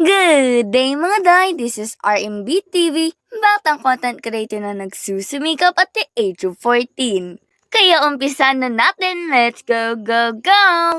Good day mga day! This is RMB TV, batang content creator na nagsusumikap at the age of 14. Kaya umpisa na natin, let's go, go, go!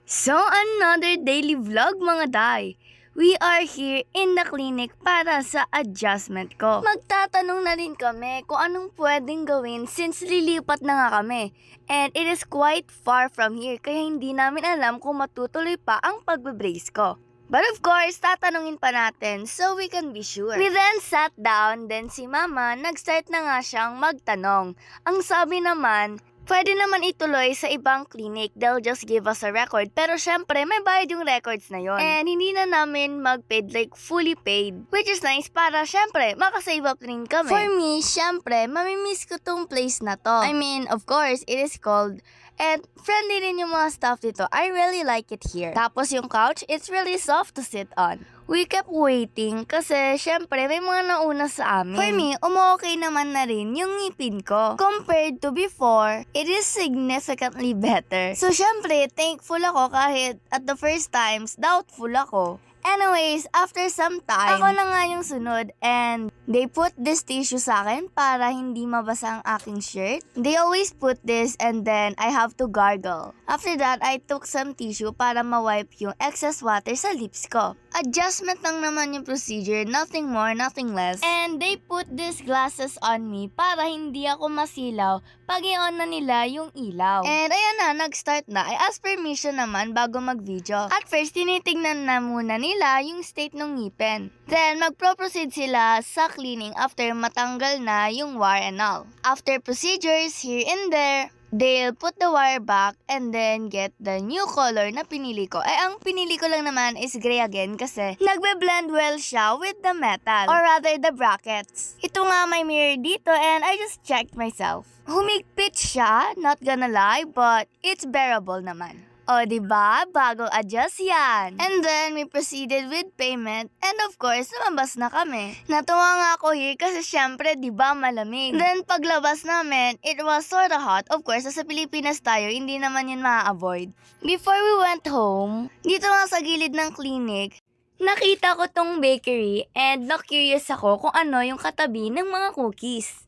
So another daily vlog mga day. We are here in the clinic para sa adjustment ko. Magtatanong na rin kami kung anong pwedeng gawin since lilipat na nga kami. And it is quite far from here kaya hindi namin alam kung matutuloy pa ang pagbe-brace ko. But of course, tatanungin pa natin so we can be sure. We then sat down, then si Mama nag-start na nga siyang magtanong. Ang sabi naman, pwede naman ituloy sa ibang clinic, they'll just give us a record. Pero syempre, may bayad yung records na yon. And hindi na namin mag-paid like fully paid. Which is nice para syempre, makasave up rin kami. For me, syempre, mamimiss ko tong place na to. I mean, of course, it is cold. And friendly rin yung mga staff dito. I really like it here. Tapos yung couch, it's really soft to sit on. We kept waiting kasi syempre may mga nauna sa amin. For me, okay naman na rin yung ngipin ko. Compared to before, it is significantly better. So syempre, thankful ako kahit at the first times, doubtful ako. Anyways, after some time, ako na nga yung sunod and they put this tissue sa akin para hindi mabasa ang aking shirt. They always put this and then I have to gargle. After that, I took some tissue para ma-wipe yung excess water sa lips ko. Adjustment lang naman yung procedure, nothing more, nothing less. And they put these glasses on me para hindi ako masilaw pag i-on na nila yung ilaw. And ayan na, nag-start na. I asked permission naman bago mag-video. At first, tinitingnan na muna nila yung state ng ngipin. Then, magpro-proceed sila sa cleaning after matanggal na yung wire and all. After procedures here and there, they'll put the wire back and then get the new color na pinili ko. Ang pinili ko lang naman is gray again kasi nagbe-blend well siya with the metal. Or rather, the brackets. Ito nga may mirror dito and I just checked myself. Humigpit siya, not gonna lie, but it's bearable naman. O, diba? Bagong adjust yan. And then, we proceeded with payment. And of course, lumabas na kami. Natuwa nga ako here kasi syempre, diba, malamig. Then, paglabas namin, it was sorta hot. Of course, sa Pilipinas tayo, hindi naman yun ma-avoid. Before we went home, dito nga sa gilid ng clinic, nakita ko tong bakery and na-curious ako kung ano yung katabi ng mga cookies.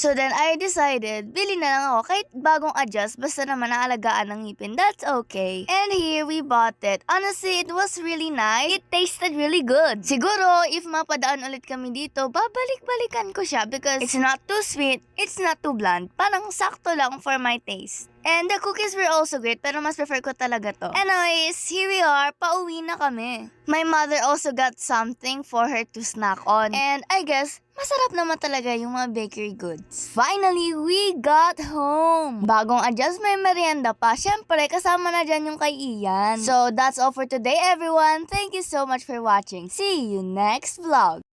So then I decided, bili na lang ako kahit bagong adjust, basta naman naalagaan ng ngipin, that's okay. And here we bought it. Honestly, it was really nice. It tasted really good. Siguro, if mapadaan ulit kami dito, babalik-balikan ko siya because it's not too sweet, it's not too bland. Parang sakto lang for my taste. And the cookies were also great, pero mas prefer ko talaga to. Anyways, here we are, pauwi na kami. My mother also got something for her to snack on. And I guess, masarap naman talaga yung mga bakery goods. Finally, we got home! Bagong adjust, may merienda pa. Syempre, kasama na dyan yung kay Ian. So, that's all for today, everyone. Thank you so much for watching. See you next vlog!